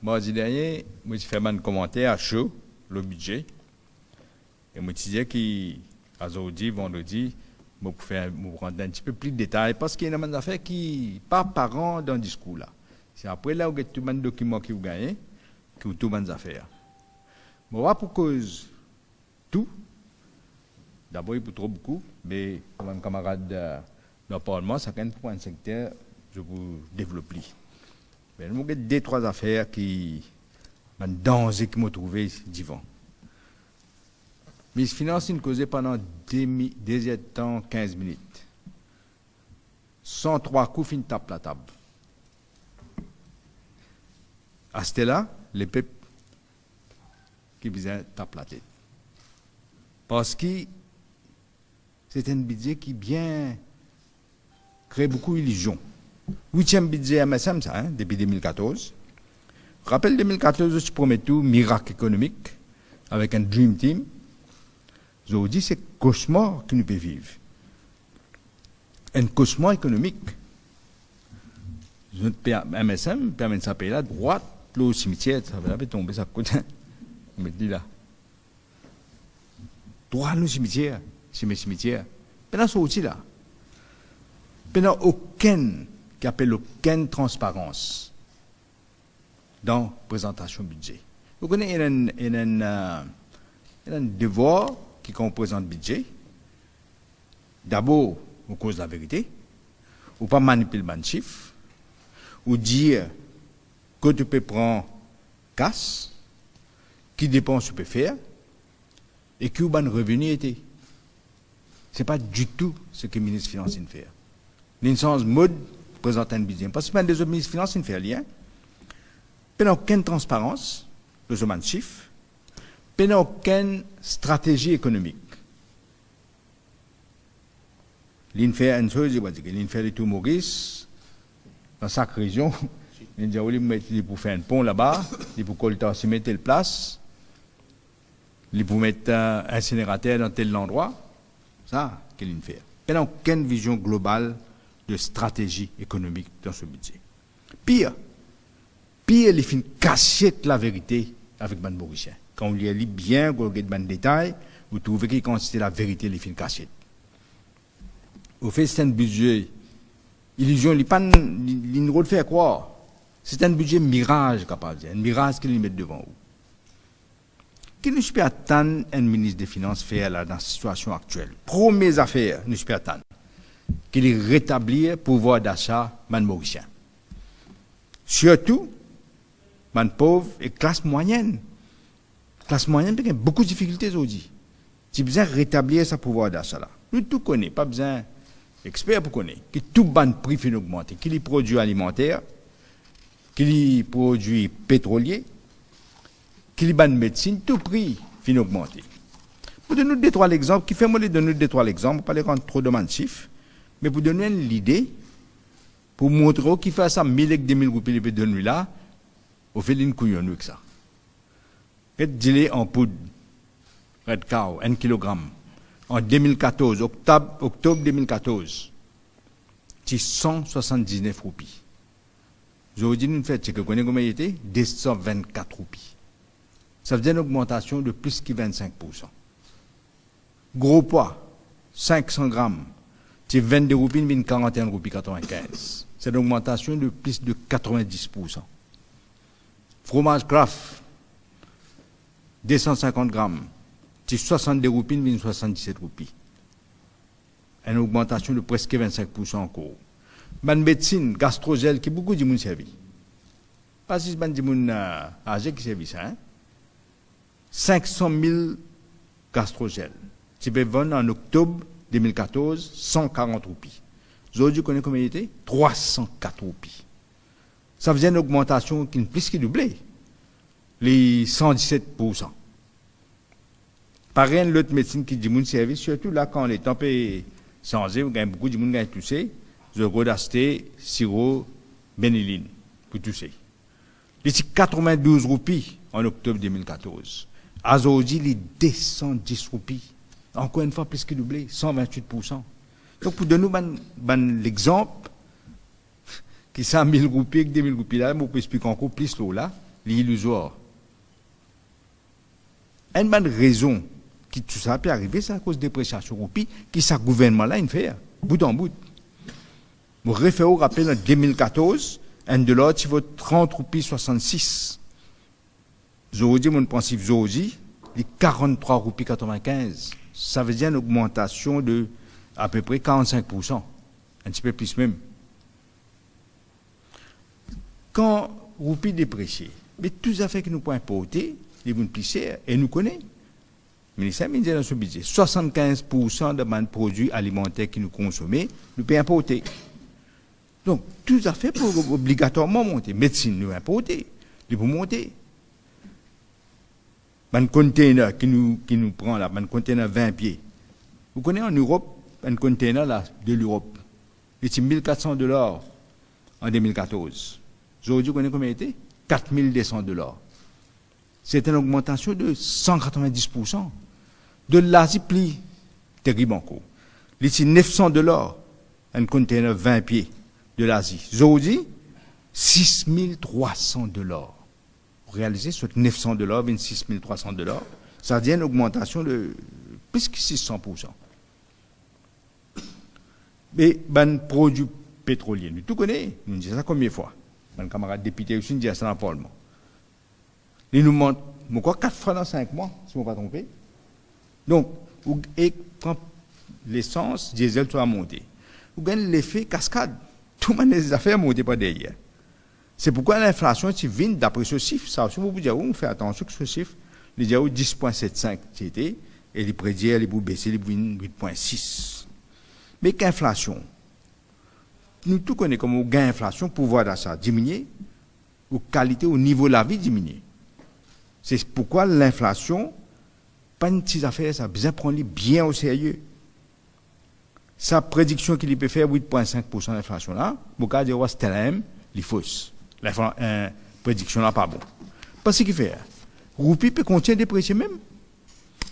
Mardi dernier, moi, j'ai fait un commentaire à chaud, le budget. Et moi, je disais qu'aujourd'hui, vendredi, moi, pour prendre un petit peu plus de détails, parce qu'il y a une affaire qui pas parent dans le discours là. C'est après là où il y a tout le document qui vous gagnez, que tout le affaires. Moi, pour cause tout, d'abord, il faut trop beaucoup, mais comme un camarade dans le Parlement, ça quand pour un secteur, je vous développe. Mais nous avons deux, trois affaires qui un danger qui m'ont trouvé divant. Mais finance une causé pendant des temps 15 minutes. 103 coups fin tape la table. À ce là, les peuples qui visaient tape la tête. Parce que c'est un budget qui bien crée beaucoup d'illusions. 8e budget MSM, ça, depuis 2014. Rappel 2014, je promets tout, miracle économique, avec un Dream Team. Je vous dis, c'est cauchemar que nous pouvons vivre. Un cauchemar économique. MSM permet de s'appeler là, droite, là au cimetière, ça va tomber, ça coûte. On me dit là. Droit au cimetière, c'est mes cimetières. Mais là, c'est aussi là. Mais il n'y a aucune transparence dans la présentation du budget. Vous connaissez, il y a un devoir qui représente le budget. D'abord, on cause la vérité, ou pas manipuler le chiffre, ou dire que tu peux prendre casse, qui dépense tu peux faire, et que le revenu était. Ce n'est pas du tout ce que le ministre des Finances fait. L'instance mode présente un budget. Parce que les autres ministres des Finances ne font rien. Il n'y a aucune transparence, le de chiffre. Il n'y a aucune stratégie économique. Il fait une chose, il fait les tout Maurice, dans chaque région. Il dit, il pour faire un pont là-bas, il pour collecter, se mettre telle place, il pour mettre un incinérateur dans tel endroit. Ça, qu'il fait. Il n'y a aucune vision globale de stratégie économique dans ce budget. Pire, il fait cacher la vérité avec Ban Mauricien. Quand on lit bien, on regarde ban détail, vous trouvez qu'il consiste la vérité, il fait cacher. Au fait, c'est un budget, illusion, il ne peut faire croire. C'est un budget mirage, capable, un mirage qu'il met devant vous. Qui nous peut attendre un ministre des Finances faire là, dans la situation actuelle? Première affaire, nous peut attendre qu'il rétablit le pouvoir d'achat man mauricien. Surtout, man pauvre et classe moyenne. Classe moyenne, il y a beaucoup de difficultés aujourd'hui. Si besoin de rétablir ce pouvoir d'achat là. Nous tout connaissons, pas besoin d'experts pour connaître. Que tout ban prix fin augmenté, qu'il y produits alimentaires, qu'il y produits pétroliers, qu'il y ban médecine, tout prix fin augmenté. Pour donner deux, trois exemples, qui fait moi de donner deux, trois exemples, pas les rendre trop de chiffres, mais pour donner l'idée, pour montrer qui fait ça 1000 et 2000 roupies de nuit là, au fait d'une couillon avec ça. Faites dilé en poudre, red cow, 1 kg. En 2014, octobre 2014, c'est 179 roupies. Aujourd'hui, nous faisons ce que vous connaissez comment il était, 224 roupies. Ça faisait une augmentation de plus que 25%. Gros poids, 500 grammes, c'est 22 roupies, 41 roupies 95. C'est une augmentation de plus de 90%. Fromage Kraft, 250 grammes, c'est 62 roupies, 77 roupies. Une augmentation de presque 25% encore. Ban médecine, gastrogel, qui beaucoup de monde servi. Pas si ban de monde âgé qui servi ça. 500 000 gastrogel. Tu peux vendre en octobre 2014, 140 roupies. Aujourd'hui, connaissez combien il était? 304 roupies. Ça faisait une augmentation qui est plus que doublée. Les 117%. Pareil, l'autre médecine qui dit mon service, surtout là, quand les temps est changé, vous gagnez beaucoup de monde qui a toussé, je vais acheter sirop béniline pour tousser. Les 92 roupies en octobre 2014. Aujourd'hui, les 210 roupies. Encore une fois, plus que doublé, 128%. Donc, pour donner l'exemple, qui 100 000 roupies, avec 2000 roupies là, je peux expliquer encore plus là, l'illusoire. Une bonne raison qui tout ça peut arriver, c'est à cause de la dépréciation roupie qui ça gouvernement-là il fait, bout en bout. Je réfère au rappel en 2014, un dollar qui vaut 30 roupies 66. Aujourd'hui, mon pensif aujourd'hui, il 43 roupies 95. Ça veut dire une augmentation de à peu près 45%. Un petit peu plus même. Quand roupie dépréciée, mais tous les affaires que nous pouvons importer, ils vont plus cher et nous connaissons. Le ministère dit dans ce budget, 75% de nos produits alimentaires que nous consommons, nous pouvons importer. Donc, tous les affaires pour obligatoirement monter. Médecine, nous importer, ils vont monter. Un container qui nous prend là, un container 20 pieds. Vous connaissez en Europe, un container là, de l'Europe. Il était $1,400 en 2014. Aujourd'hui, vous connaissez combien il était? $4,200. C'est une augmentation de 190%. De l'Asie, plus terrible encore. Il était $900, un container 20 pieds de l'Asie. Aujourd'hui, $6,300. Vous réalisez, sur $900, $26,300, ça devient une augmentation de plus que 600%. Mais, ben, produit pétrolier, nous tout connaissons, nous disons ça combien de fois? Mon camarade député aussi nous dit ça dans le Parlement. Il nous montre, quoi, 4 fois dans 5 mois, si on ne va pas tromper. Donc, et quand l'essence, diesel, tout a monté, vous gagnez l'effet cascade. Tout le monde les affaires montent pas derrière. C'est pourquoi l'inflation, si vient d'après ce chiffre, ça aussi, vous dire, on fait attention que ce chiffre, il dit 10,75 c'était, et les prédits, les bouts baisser, les bouts 8,6. Mais qu'inflation, nous tout connaissons comme au gain d'inflation, pouvoir d'achat diminuer, ou qualité, au niveau de la vie diminuer. C'est pourquoi l'inflation, pas une petite affaire, ça a besoin de prendre bien au sérieux. Sa prédiction qu'il peut faire 8,5% d'inflation là, vous pouvez dire, c'est la même, il est fausse. La prédiction là, pas bon. Parce qu'il fait, roupie peut continuer à déprécier même.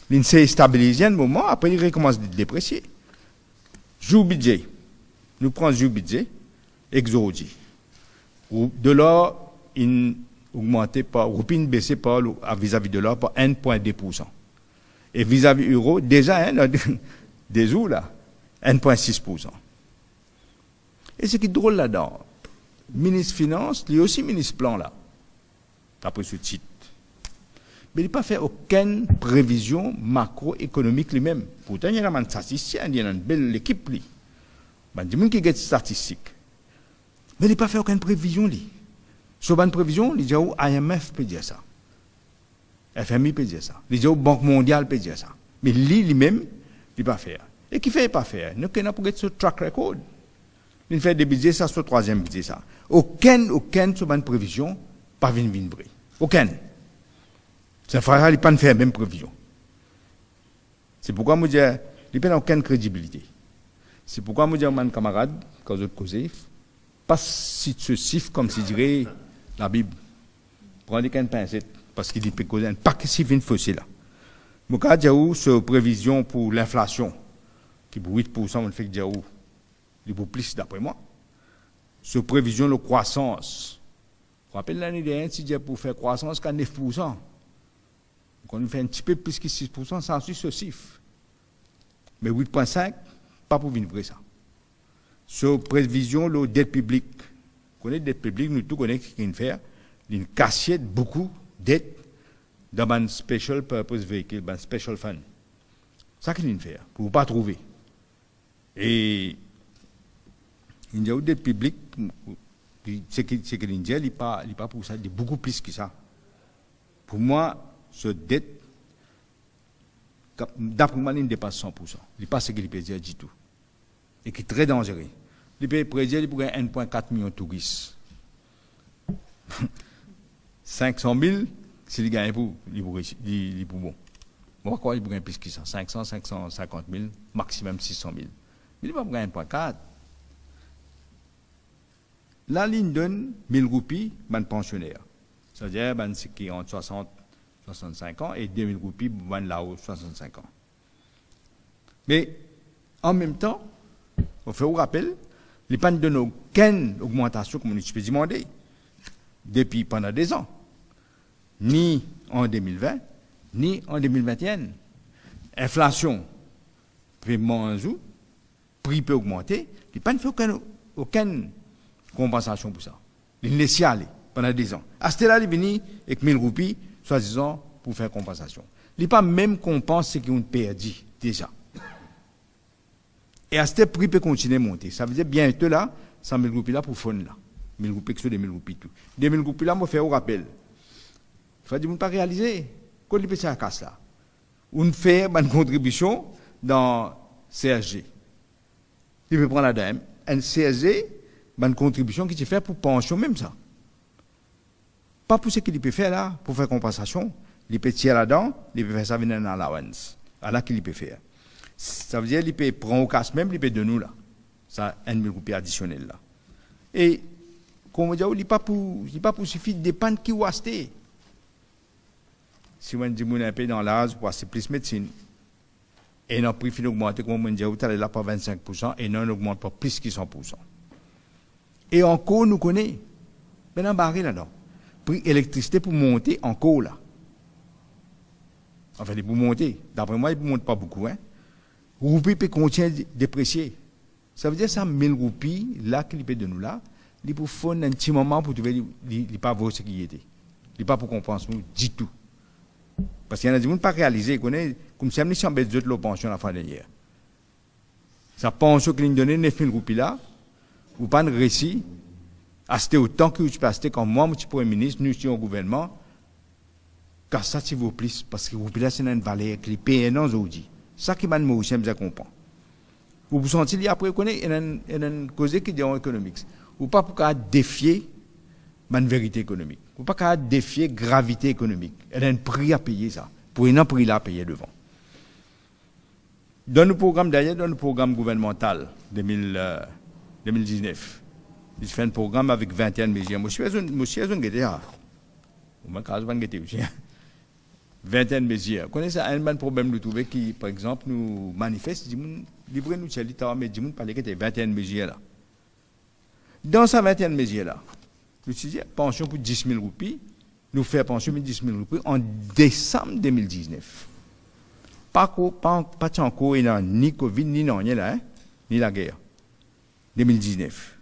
Il s'est stabilisé un moment, après il recommence à déprécier. Jour budget. Nous prenons jour budget, exordi. De là, il augmentait pas, roupie ne baissait pas vis-à-vis de l'or par 1,2%. Et vis-à-vis euro, déjà, des jours là, 1,6%. Et ce qui est drôle là-dedans, ministre Finance, il est aussi ministre Plan là, d'après ce titre. Mais il n'a pas fait aucune prévision macroéconomique lui-même. Pourtant, il y a un statisticien, il y a une belle équipe. Il y a des gens qui ont des statistiques. Mais il n'a pas fait aucune prévision. Sur une prévision, il dit où IMF peut dire ça. FMI peut dire ça. Il dit où Banque mondiale peut dire ça. Mais lui-même, il n'a pas fait. Et qui fait pas faire? Nous n'avons pas ce track record. Il fait des budgets, ça, sur le troisième budget, ça. Aucune sur une prévision, pas une vraie. Aucune. C'est frère, il n'a pas fait la même prévision. C'est pourquoi je dis, il n'a aucune crédibilité. C'est pourquoi je dis à mon camarade, quand je causais, pas si ce chiffre comme si dirait la Bible. Prenez qu'une pincette, parce qu'il peut causer un paquet si vite faussé là. Je dis à sur prévision pour l'inflation, qui pour 8%, on fait que dire il vaut plus d'après moi. Sur prévision de croissance. Je rappelle l'année dernière, si j'ai pour faire croissance qu'à 9%. Quand on fait un petit peu plus que 6%, ça en suit ce chiffre. Mais 8,5%, pas pour venir vrai ça. Sur prévision de dette publique. Vous connaissez la dette publique, nous tous connaissons ce qu'il fait. Une cassiette, beaucoup de dettes dans un special purpose vehicle, un special fund. C'est ça qu'il fait, pour ne pas trouver. Et il y a une dette publique, c'est que l'Indien n'est pas pour ça, il est beaucoup plus que ça. Pour moi, ce dette, d'après moi, il dépasse 100%. Il n'est pas ce qu'il peut dire du tout. Et qui est très dangereux. Il peut prédire qu'il pourrait 1,4 million de touristes. 500 000, c'est le gain pour bon. Moi, quoi, il pourrait plus que ça. 500, 550 000, maximum 600 000. Mais il va prendre 1,4. La ligne donne 1000 roupies, ben pensionnaire. C'est-à-dire, ben, c'est qui ont 60, 65 ans et 2000 roupies, ben là-haut, 65 ans. Mais, en même temps, on fait au rappel, les pannes ne donnent aucune augmentation, comme on peut demander, depuis pendant des ans. ni en 2020, ni en 2021. Inflation, paiement en jour, prix peut augmenter, il n'y a pas aucune compensation pour ça. Il laisse aller pendant des ans. À ce là il est venu avec 1000 roupies, soi-disant, pour faire compensation. Il n'y a pas même qu'on pense ce qu'ils ont perdu déjà. Et à ce prix peut continuer à monter. Ça veut dire bientôt là, 100 000 roupies là pour fond là. 1000 roupies que sur 2000 roupies tout. 2000 roupies là, moi, faire au rappel. Il faut dire, ne pas réaliser. Quand il peut faire la casse là. On fait une contribution dans CSG. Il peut prendre la dame. Un CSG, une contribution qui te fait pour pension même ça. Pas pour ce qu'il peut faire là, pour faire compensation. Il peut tirer là-dedans, il peut faire ça venir dans allowance. À là qu'il peut faire. Ça veut dire qu'il peut prendre au casse même, il peut de nous là. Ça, 1 000 roupies additionnelles là. Et, comme on dit, il n'est pas pour suffire de dépendre qui vous achetez. Si on dit qu'on est un peu dans l'âge pour acheter plus de médecine, et notre prix finit augmenter, comme on dit, vous allez là par 25%, et non, on augmente pas plus que 100%. Et encore, nous connaissons, ben, barré là-dedans. Prix électricité pour monter encore là. Enfin, pour monter. D'après moi, il ne monte pas beaucoup, hein. Roupies peut continuer déprécier. Ça veut dire ça, 1000 roupies, là, qu'il peut de nous là, il pour faire un petit moment pour trouver, il n'est pas voir ce qui était. Il n'est pas pour compenser nous, du tout. Parce qu'il y en a des gens qui n'ont pas réalisé, comme si on avait besoin de la pension la fin dernière. Sa pension qu'il nous donnait 9 000 roupies là, ou pas de récit, acheter autant que tu peux acheter quand moi, je suis Premier ministre, nous sommes au gouvernement, car ça, tu vaut plus, parce que roupies là, c'est une valeur que les PN aujourd'hui. Ça qui m'a demandé, je comprends. Vous vous sentez, après, il y a une cause qui est en économique. Ou pas pour défier la vérité économique. Ou pas qu'à défier la gravité économique. Il y a un prix à payer ça. Pour un prix là à payer devant. Dans le programme d'ailleurs, dans le programme gouvernemental 2019, il fait un programme avec 21 mesures. Moi, je suis un guetteur. Moi, je suis un guetteur aussi. 21 mesures. Vous connaissez un problème de trouver qui, par exemple, nous manifeste, livrez nous l'État, mais dis-nous parler que 21 mesures là. Dans ces 21 mesures là, nous disons pension pour 10 000 roupies, nous faisons pension pour 10 000 roupies en décembre 2019. Pas encore ni Covid, ni non, ni là, hein, ni la guerre. 2019.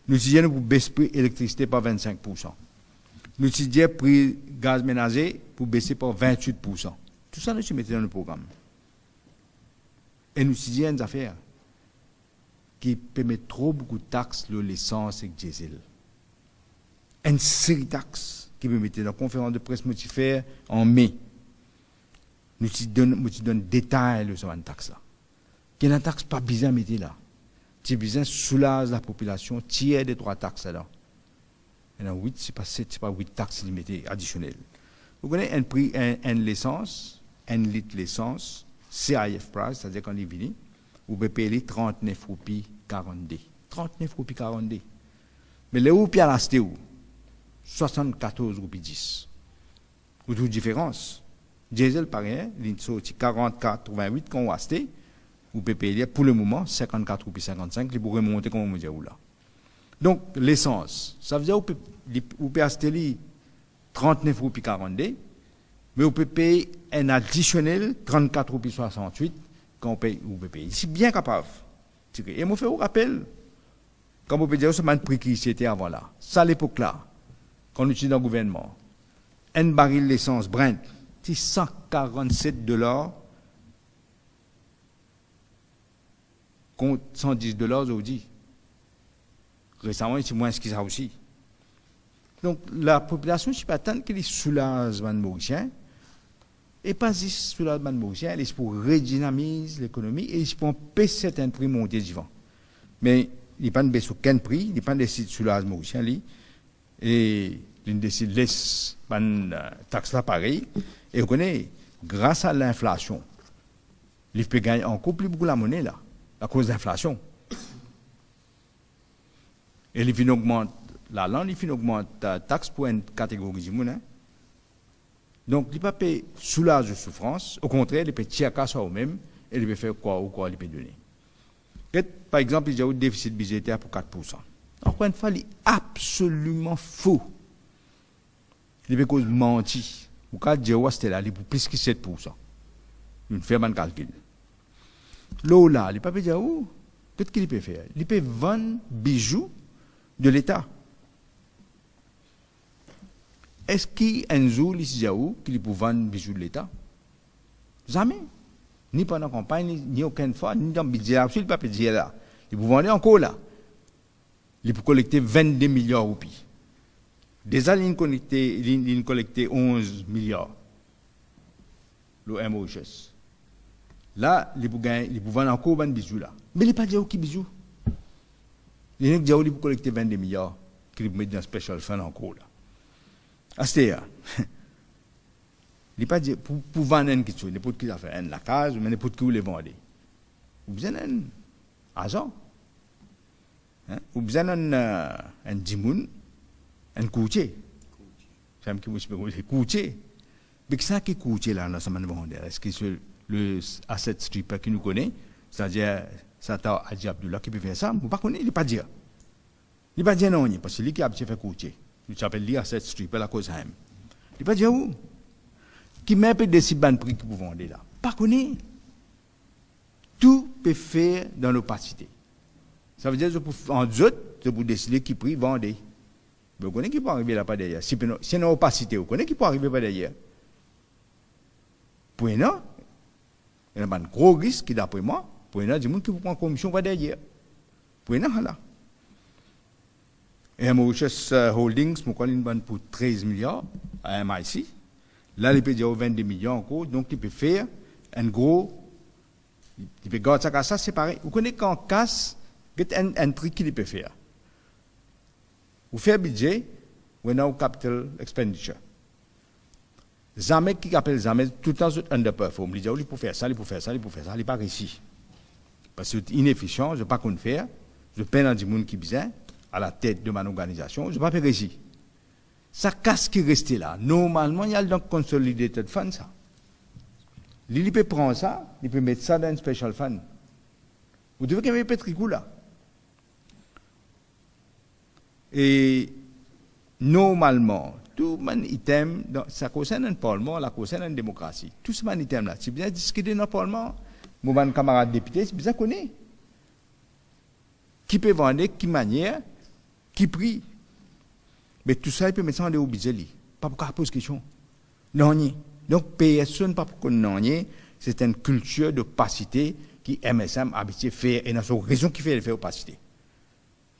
Nous disons pour baisser le prix de l'électricité par 25%. Nous disons le prix gaz ménager pour baisser par 28%. Tout ça, nous mettons dans le programme. Et nous disons une affaire qui permet trop beaucoup de taxes sur l'essence et le diesel. Une série de taxes qui permet dans la conférence de presse motifère en mai. Nous donnons détail sur une taxe là. Qu'il y a une taxe pas besoin de mettre là. Tu besoin de soulager la population, tiers des 3 taxes là. Il y en a 8, c'est pas 7, c'est pas 8 taxes limitées additionnelles. Vous connaissez un prix, un l'essence, 1 litre l'essence, CIF price, c'est-à-dire quand il est venu, vous pouvez payer 39 roupies 42. 39 roupies 42. Mais les roupies à l'acheter où 74 roupies 10. Vous trouvez une différence? Diesel, pareil, il sorti 44,88 quand on acheté, vous pouvez payer pour le moment 54 roupies 55, il pourrait remonter comme on dit là. Donc, l'essence, ça veut dire que vous pouvez acheter 39 roupies 42, mais vous pouvez payer un additionnel 34 roupies 68 quand vous pouvez payer. C'est bien capable. Et moi, je vous rappelle, quand vous pouvez dire, c'est un prix qui était avant là. Ça, à l'époque là, quand on était dans le gouvernement, un baril d'essence Brent, c'est $147 contre $110 aujourd'hui. Récemment, c'est moins ce qu'il y a aussi. Donc, la population, je ne sais pas tant qu'elle est soulagement mauricien, et pas juste soulagement mauricien, elle est pour redynamiser l'économie et elle est pour empêcher certains prix monter devant. Mais il n'y a pas de baisse aucun prix, il n'y a pas de soulagement mauricien, et il décide de laisser une taxe là pareil. Et vous connaissez, grâce à l'inflation, il peut gagner encore plus beaucoup la monnaie là, à cause de l'inflation. Et il finit augmente la langue, il finit augmente la taxe pour une catégorie de monde. Hein. Donc, il ne peut pas payer soulage de souffrance. Au contraire, il peut tirer à ça au même et il peut faire quoi ou quoi il peut donner. Et, par exemple, il y a un déficit budgétaire pour 4%. Encore une fois, il est absolument faux. il peut cause menti. Ou quand dire c'était là, il pour plus que 7%. Il fait un calcul. L'eau là, il peut pas dire où. Qu'est-ce qu'il peut faire? Il peut vendre bijoux de l'État. Est-ce qu'il y a un jour, qu'il peut vendre bijoux de l'État? Jamais. Ni pendant la campagne, ni aucune fois, ni dans le budget, il ne peut pas dire là. Il peut vendre encore là. Il peut collecter 22 milliards de roupies. Déjà, il a collecté 11 milliards. Le MOHS. Là, il peut vendre encore des bijoux là. Mais il ne peut pas dire qui bijoux. Il a dit qu'il peut collecter 22 milliards qu'il peut mettre dans un special fund encore là. C'est-à-dire, il ne peut pas dire pour vendre quelque chose, n'importe qui a fait la case, mais n'importe qui vous les vendre. Vous avez besoin d'un agent. Vous avez besoin d'un dimoun, un courtier. C'est un courtier. Mais ça qui est courtier là, dans ce moment est-ce que c'est le asset stripper qui nous connaît, c'est-à-dire Sata Hadji Abdullah qui peut faire ça, vous ne connaissez pas, il ne peut pas dire. Il ne peut pas dire non, parce que lui qui a fait courtier. Il s'appelle lui asset stripper la cause même. Il ne peut pas dire où. Qui met un peu de si ban prix que vous vendez là. Pas connaître. Tout peut faire dans l'opacité. Ça veut dire que en autres, vous décidez qui prix vendez. Vous connaissez qui peut arriver là pas derrière. Si c'est une opacité, vous connaissez qui peut arriver pas derrière. Pour non, il y a un gros risque d'après moi. Pour non, du monde qui vous prend commission pas derrière. Pour non, là. Et MOHS Holdings, je crois qu'il pour 13 milliards à MIC. Là, il peut dire 22 millions encore, donc il peut faire un gros. Il peut garder ça, c'est pareil. Vous connaissez qu'en casse, il y a un truc qu'il peut faire. Vous faites un budget, vous avez un capital expenditure. Jamais qui appelle jamais, tout le temps, underperform. Il dit, il peut faire ça, il peut faire ça, il peut faire ça, il n'est pas réussi. Parce que c'est inefficient, je ne sais pas quoi faire, je peine dans du monde qui besoin, à la tête de mon organisation, je ne sais pas faire réussir. Ça casse qui reste là. Normalement, il y a donc consolidated fund, ça. Il peut prendre ça, il peut mettre ça dans un special fund. Vous devez quand même mettre tricou là. Et normalement, tout mon item, ça concerne un parlement, ça concerne une démocratie. Tout ce mon item là, si bien discuter dans le parlement, mon camarade député, c'est bien connaît. Qui peut vendre, qui manière, qui prix. Mais tout ça, il peut mettre ça dans le budget. Pas pour qu'on pose question. Non, donc, personne pas pour qu'on non, c'est une culture d'opacité qui MSM habitué faire, et dans son raison qui fait le faire opacité.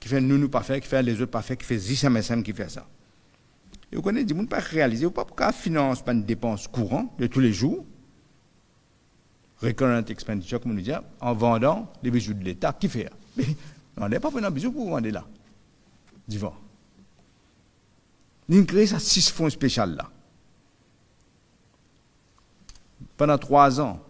Qui fait nous pas faire, qui fait les autres pas faire, qui fait 10 MSM qui fait ça. Et vous connaissez, du monde pas réaliser, pas pour qu'on finance pas une dépense courante de tous les jours, recurrent expenditure, comme on dit, en vendant les bijoux de l'État, qui fait. Mais on n'est pas prenant bijoux pour vous vendre là. Divan. Nous créons ça 6 fonds spéciaux là. Pendant 3 ans,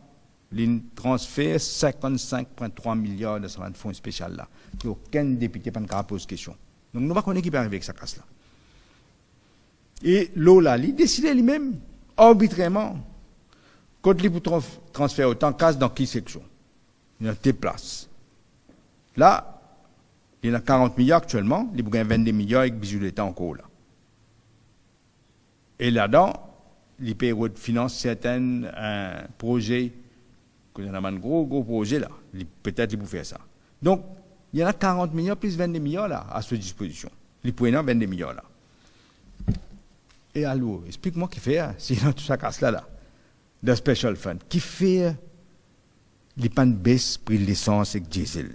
nous transfère 55,3 milliards de ce fonds spéciaux là. Aucun député n'a pas posé question. Donc nous ne connaissons pas qui peut arriver avec sa casse là. Et l'eau là, il décide lui-même, arbitrairement, quand il peut transférer autant de casse dans quelle section. Il y a des places. Là, il y a 40 milliards actuellement, il y a 22 milliards avec bijoux d'État encore là. Et là-dedans, l'IP finance certains projets, il y a un gros projet là, peut-être il peut faire ça. Donc, il y en a 40 milliards plus 22 milliards là à sa disposition. Il peut y avoir 22 milliards là. Et alors, explique-moi qui fait, sinon tout ça casse là, de special fund, qui fait les pannes baissent prix de l'essence et diesel.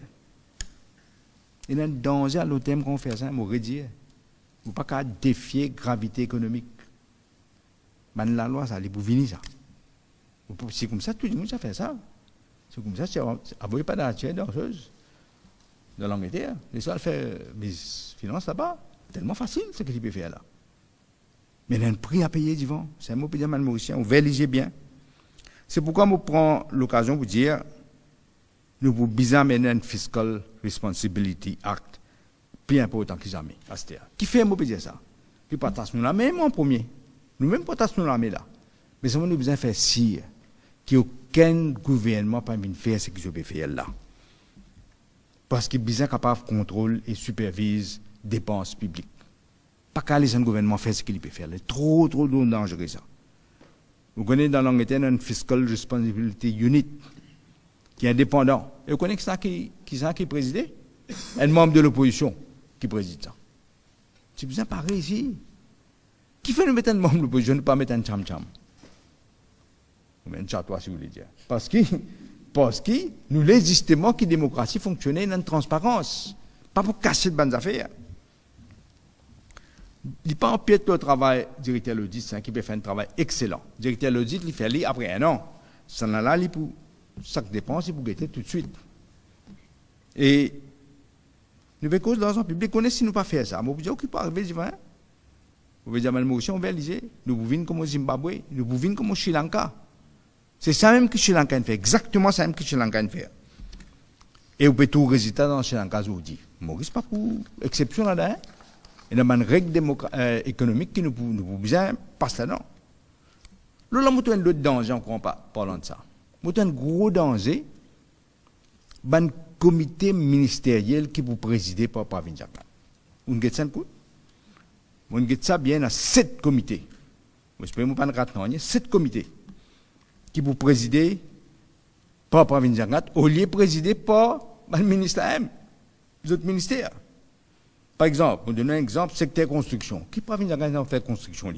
Il y a un danger à l'autre thème qu'on fait ça, on dire. Vous pas qu'à défier gravité économique. Man la loi, ça, il pour venir ça. C'est comme ça, tout le monde ça fait ça. C'est comme ça, vous pas d'argent dangereuse. Dans l'Angleterre, les gens font mes finances là-bas. Tellement facile ce qu'il peut faire là. Mais il y a un prix à payer, divan. C'est un mot pour dire, man mauricien, vous vérifiez bien. C'est pourquoi je prends l'occasion pour dire, nous pouvons bien mener un Fiscal Responsibility Act plus important que jamais. Qui fait un mot pour dire ça? Qui partage nous la même en premier. Nous-mêmes partageons nous la même là. Mais ça, nous avons besoin de faire si qu'il n'y a aucun gouvernement pas venir faire ce que je peux faire là. Parce qu'il est bien capable de contrôler et supervise dépenses publiques. Pas qu'à laisser un gouvernement faire ce qu'il peut faire. C'est trop dangereux ça. Vous connaissez dans l'Angleterre un Fiscal Responsibility Unit qui est indépendant. Et vous connaissez qui préside? Un membre de l'opposition qui préside ça. C'est bien pareil ici. Qui fait nous mettre un membre de l'opposition, ne pas mettre un cham-cham? Ou un chatois, si vous voulez dire. Parce que nous, les justement, qui démocratie fonctionnait dans la transparence. Pas pour casser de bonnes affaires. Il n'est pas empiète le travail directeur l'audit, qui peut faire un travail excellent. Directeur l'audit, il fait aller après un an. Ça là, il pour chaque dépense, il peut guetter tout de suite. Et nous avons cause de l'argent public, on est si nous pas faire ça. Mais vous dites, qui peut arriver, je vais. Vous pouvez dire, Maurice, on va réaliser. Nous pouvons comme au Zimbabwe, nous pouvons comme au Sri Lanka. C'est ça même que Sri Lanka fait, exactement ça même que Sri Lanka fait. Et vous pouvez tout résultat dans Sri Lanka aujourd'hui. Maurice, pas pour exception là-dedans. Il y a une règle économique qui nous bien passer là-dedans. Là, nous avons un autre danger, on ne pas parlant de ça. Nous avons un gros danger, un comité ministériel qui vous présider par Pravin Jagnat. Vous avez ça coup? Vous avez ça bien à 7 comités. Vous ne pas rater 7 comités qui vous présider par Pravin Jagnat au lieu de présider par le ministère, les autres ministères. Par exemple, pour donner un exemple, secteur construction. Qui Pravin Jagnat fait construction?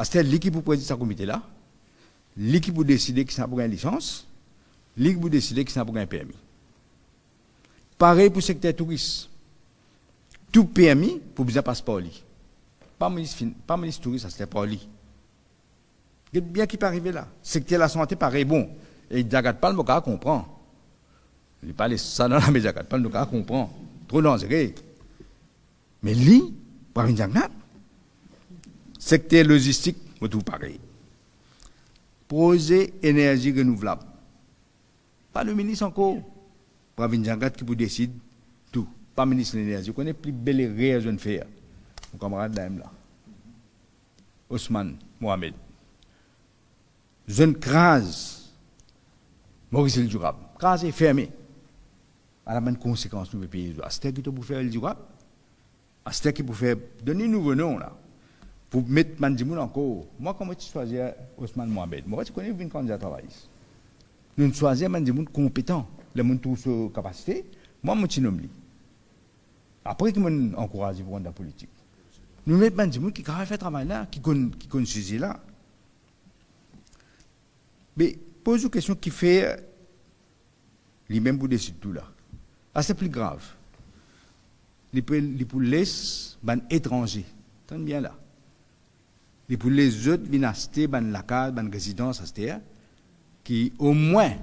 C'est l'équipe pour présider ce comité-là, l'équipe pour décider qui ça pour une licence, l'équipe pour décider qui ça pour un permis. Pareil pour le secteur tourisme. Tout permis pour bien passer par lui. Pas ministre touriste, c'est par lui. Il y a bien qui peut arriver là. Secteur de la santé, pareil, bon. Et Jagat Pal, nous comprend. Il n'est pas les ça dans la mais Jagat Pal, nous comprend. Trop dangereux. Mais lui, Pravin Jagnat, secteur logistique, tout pareil. Projet énergie renouvelable. Pas le ministre encore. Pravin Jagnat qui vous décide tout. Pas le ministre de l'énergie. Vous connaissez plus belle raison de faire. Mon camarade là, Ousmane Mohamed. Jeune crase. Maurice El Durab. Crase est fermé. À la bonne conséquence, nous, le pays. C'est qui pour faire El Durab. C'est qui pour faire. Donner nouveau nom là. Pour mettre Mandimoun encore. Moi, comment tu choisis Ousmane Mohamed? Moi, tu connais une candidat travail. Nous choisissons Mandimoun compétent. Les gens tous sur capacité. Moi, je suis nommé. Après, qui m'a encouragé pour la politique. Nous mettons Mandimoun qui a fait le travail là, qui connaît ce sujet là. Mais pose une question qui fait lui-même pour décider tout là. Ah, c'est plus grave. Il pour laisser les étrangers. Très bien là. Et pour les autres, viennent acheter la carte, la résidence, qui au moins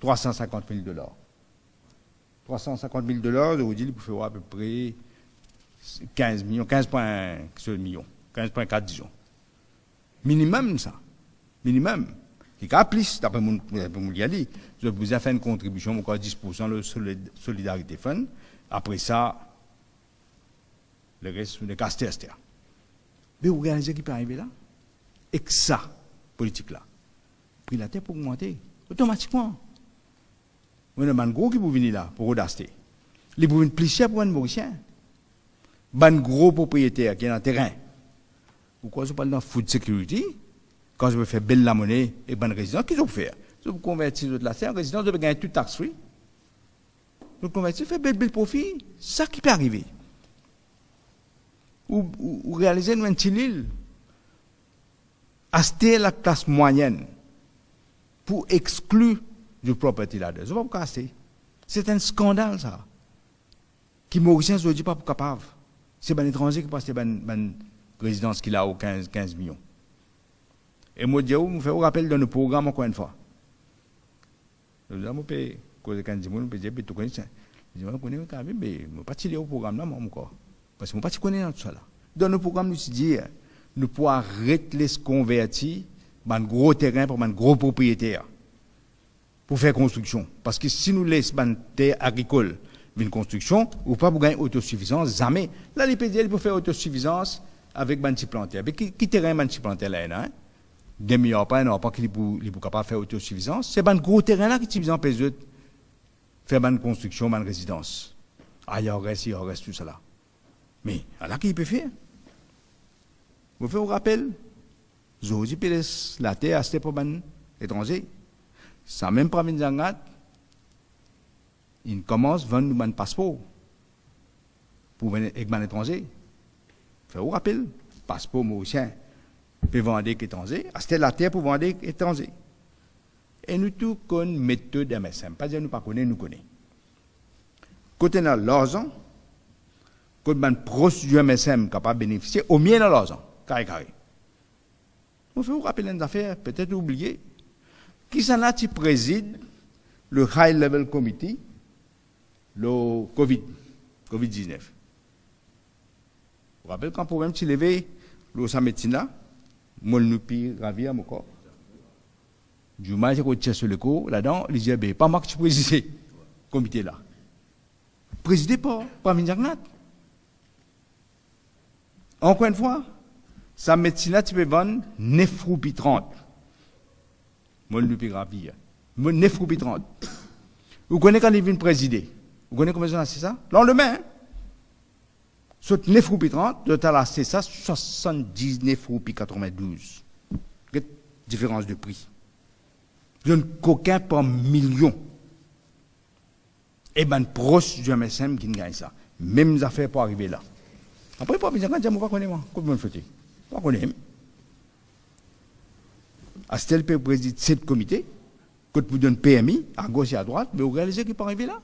$350 000. $350 000, aujourd'hui, il peut faire à peu près 15 millions, 15,1 millions, 15,4 disons. Minimum, ça. Minimum. Et qu'à plus, d'après mon dit, je vous ai fait une contribution, encore 10% le Solidarité Fund. Après ça, le reste, le casse. Mais vous regardez ce qui peut arriver là? Et que ça, politique-là, prix la terre pour augmenter, automatiquement. Vous avez un gros qui peut venir là, pour audacité. Les pour venir plus cher pour un Mauricien. Un gros propriétaire qui est dans le terrain. Pourquoi je parle dans food security? Quand je veux faire belle la monnaie et bonne résidence, qu'est-ce que je veux faire? Je veux convertir l'autre là, c'est en résidence, je veux gagner tout tax-free. Je veux convertir, faire bel profit. Ça qui peut arriver. Ou réaliser une petite île, acheter la classe moyenne pour exclure du property là. Je ne vais pas casser. C'est un scandale, ça. Qui Mauricien ne dit pas pour capable. C'est un étranger qui passe une résidence qu'il a aux 15 millions. Et moi, je vous fais un rappel dans le programme encore une fois. Je vous dis, quand je vous dis, je connais ça. Je vous connais quand même, mais je ne vais pas tirer au programme là, moi, encore. Parce que je ne vais pas connaître tout ça là. Dans le programme, nous disons, nous pouvons arrêter de se convertir dans un gros terrain pour un gros propriétaire pour faire construction. Parce que si nous laissons une terre agricole une construction, ou pas pour gagner autosuffisance, jamais. Là, les PDL pour faire autosuffisance avec un petit plantaire. Mais qui terrain un petit plantaire là, hein? 2 millions pas, non, pas qu'il est capable de faire autosuffisance. C'est un gros terrain là qui est suffisant pour les autres faire une construction, une résidence. Ah, il reste tout ça là. Mais, alors, qui peut faire? Vous faites un rappel. Zozi peut laisser la terre à ce pour les étrangers. Sans même pas venir en il commence à vendre un passeport pour venir avec un étranger. Faites un rappel. Passeport mauricien peut vendre avec étranger. À ce la terre pour vendre avec étranger. Et nous tous connaissons une méthode MSM. Pas dire nous ne connaissons, nous connaissons. Quand on a l'argent, quand on a un proche du MSM capable de bénéficier, au mieux dans l'argent. Carré. On fait vous rappeler une affaire, peut-être oublié. Qui s'en a qui préside le High Level Committee, le COVID-19. Vous rappelez quand problème tu levé le Sametina, moi nous pi ravi à mon corps. Du mal j'ai retient sur le coup, là-dedans, il disait ben pas moi qui préside comité là. Présidé pas Minjagnat. Encore une fois, Sametina tu peux vendre 9 roupies 30. Moi nous pi ravi. 9 roupies 30. Vous connaissez quand il vient présider? Vous connaissez combien c'est ça? Le lendemain, sur 9 roupies 30, total c'est ça, 79 roupies 92. Quelle différence de prix? Je ne coquin par million. Et ben proche du MSM qui gagne ça. Même affaires pour arriver là. Après, pas besoin de dire, moi, pas connaître moi. Comment je fais? Pas connaître. Astel peut présider 7 comités. Quand vous donnez PMI, à gauche et à droite, mais vous réalisez qu'il peut arriver là.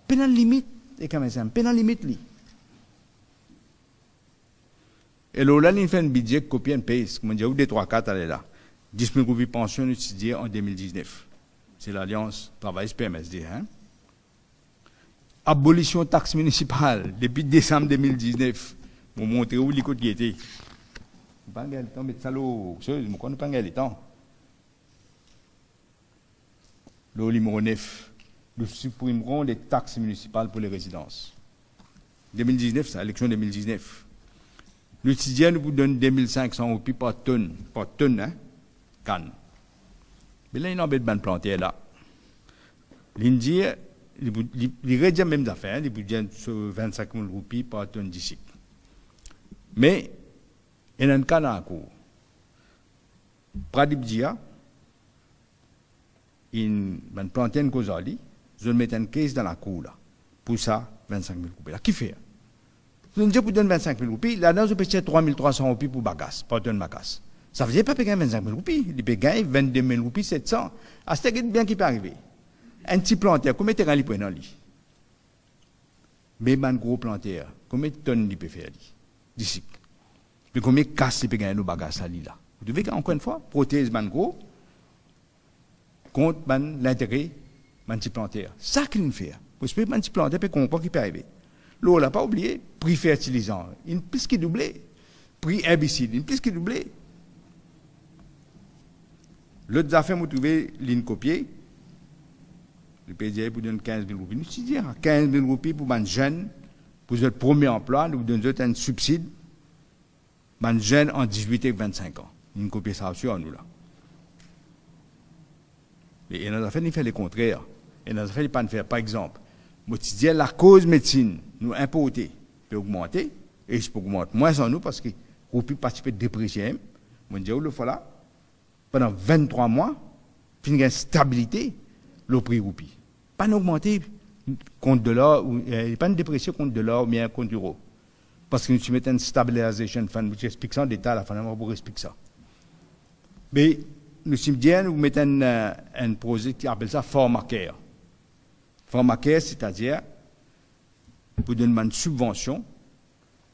Pénal limite, et quand même, pénal limite, lui. Et là, il fait un budget copie and paste, comme on dit, ou des 3-4, elle est là. 10 000 roupies pension étudiées en 2019. C'est l'Alliance Travail PMSD. Hein? Abolition taxe municipale depuis décembre 2019. Pour montrer où les côtes qui étaient. Je ne pas le temps, mais salaud, je ne connais pas le temps. Le numéro 9. Nous supprimerons les taxes municipales pour les résidences. 2019, c'est l'élection 2019. Le quotidien nous vous donne 2500 roupies par tonne, hein, canne. Mais là, il y a une bonne planté là. L'Indie, il réduit même d'affaires, il vous donne 25 000 roupies par tonne d'ici. Mais, il y a un cas dans la cour. Pradip Dia, il va planter une cause ali, je vais mettre une caisse dans la cour là. Pour ça, 25 000 roupies. Là, qui fait? Je ne dis pas 25 000 roupies, là-dedans, je peux payer 3 300 roupies pour bagasse, pas tonne bagasse. Ça veut dire pas payer 25 000 roupies, il peut gagner 22 000 roupies 700. Ah, c'est bien qui peut arriver. Un petit planteur, combien de terrain il peut dans lui? Mais un gros planteur, combien de tonnes il peut faire d'ici? Puis combien de casse il peut gagner nos bagages à lui là? Vous devez encore une fois protéger man gros contre l'intérêt man petit planteur. Ça qu'il fait. Vous savez, man petit planteur peut comprendre qui peut arriver. L'eau, on l'a pas oublié, prix fertilisant, une plus qui doublé, prix herbicide, une plus qui doublé. L'autre affaire, vous trouvez ligne copiée. Le PDA vous donne 15 000 roupies. Nous disons dire 15 000 roupies pour un jeune, pour votre premier emploi, nous vous donnons un subside, un jeune en 18 et 25 ans. Une copie ça aussi en nous là. Et dans les affaires, il fait le contraire. Et dans les affaires, il ne pas faire. Par exemple, moi, je dis la cause médecine, nous importer, peut augmenter, et je peux augmenter moins en nous parce que vous pouvez participer de déprécier. Moi, je dis, le voilà, pendant 23 mois, puis il y a une stabilité, le prix roupie. Pas augmenter contre de l'or, pas une dépréciation contre de l'or, mais contre l'euro. Parce que nous mettons une stabilisation fund, j'explique ça en détail, la fin, pour expliquer ça. Mais nous nous mettons un projet qui appelle ça Pharmacare. Pharmacare, c'est-à-dire pour donner une subvention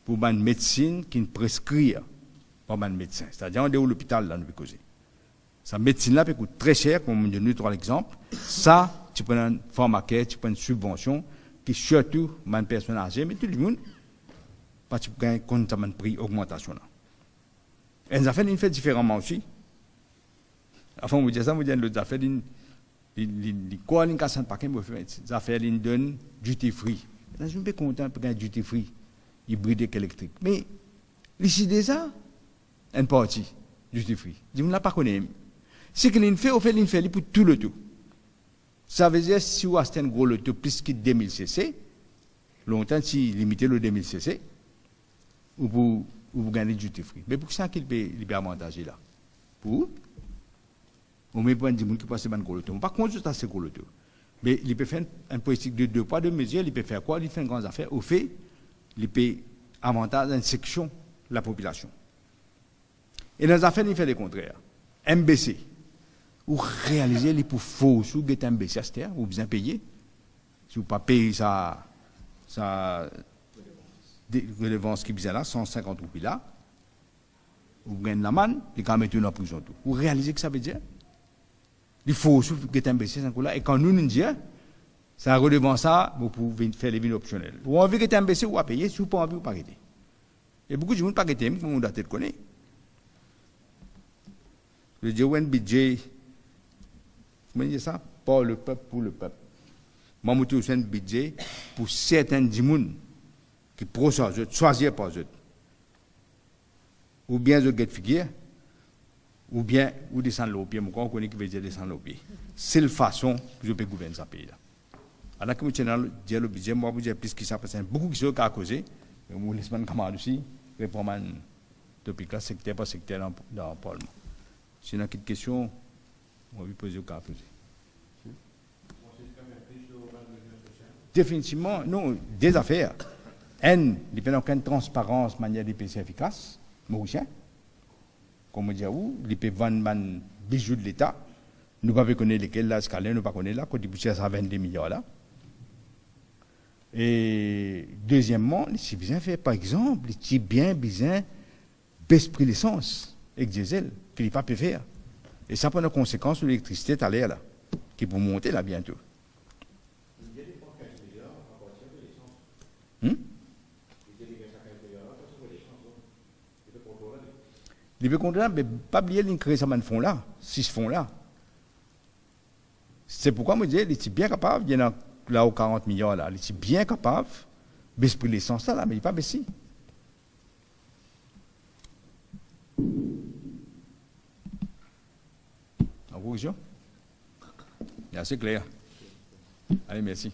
pour une médecine qui ne prescrit pas un médecin. C'est-à-dire on est à l'hôpital là, nous causer. Sa médecine-là peut coûter très cher, comme on donne trois exemples. Ça, tu prends un Pharmacare, tu prends une subvention qui surtout une personne âgée, mais tout le monde, parce que tu gagnes compte de prix augmentation là. Et les affaires, ils font différemment aussi. Enfin, vous dites ça, vous dites l'autre affaire, quoi, les cassants de paquet, les affaires, ils donnent duty free. Je suis content pour gagner duty free, hybride électrique. Mais, ici déjà, une partie duty free. Je ne l'ai pas connu. Ce qu'il fait, il fait pour tout le tout. Ça veut dire, si vous achetez un gros loto plus que 2000 cc, longtemps, si limiter le 2000 cc, ou pour gagner du duty free. Mais pour ça qu'il peut avantager là. Pour on met pas des gens qui passent ban gros loto. Par contre, juste assez gros loto. Mais il peut faire une politique de 2 poids 2 mesures, il peut faire quoi? Il fait une grande affaire. Au fait, il peut avantager une section de la population. Et dans les affaires, il fait le contraire. MBC. Ou réaliser les pour faux sous get MBC à cette terre, ou bien payer. Si vous ne pas payer sa redevance qui est là, 150 roupies là, vous gagnez la manne, les gars mettent en prison tout. Vous réalisez que ça veut dire? Il faut sous get MBC là, et quand nous nous disons, ça redevance ça, vous pouvez faire les vignes optionnelles. Ou envie que MBC ou à payer, si vous pas envie, vous pas arrêter. Et beaucoup de gens ne pas arrêter, comme on doit être connu. Je dis, un budget, comment dire ça? Par le peuple, pour le peuple. Moi, je suis un budget pour certains gens qui choisir par eux. Ou bien je get figure, ou bien ou descendre l'eau pied. Moi, on connaît qui veut dire descendre l'eau pied. C'est la façon que je peux gouverner ce pays-là. Alors que je dis le budget, moi, je dis plus qui ça, parce qu'il y a beaucoup qui sont à causer. Mais moi, les semaines comme aussi, répondre à topic là, secteur par secteur dans le Parlement. Si vous avez une question, on va vous poser au cas poser. Définitivement, non, des affaires. Il n'y a aucune transparence, manière de payer efficace. Mauricien. Comme on dit, il peut vendre des bijoux de l'État. Nous ne pouvons pas connaître lesquels, là, nous ne pouvons pas connaître là, quand il peut à 22 milliards là. Et deuxièmement, c'est bien fait, par exemple, c'est bien besoin baisse prix l'essence avec diesel, qu'il n'est pas pu faire. Et ça prend des conséquences sur l'électricité à l'air là, qui peut monter là bientôt. Il peut contrôler, mais pas oublier de créer ce fonds là, 6 fonds là. C'est pourquoi je dis, il est bien capable, il y en a là aux 40 millions là, il est bien capable de baisser prix l'essence là, mais il n'est pas baissé. En conclusion, c'est assez clair. Allez, merci.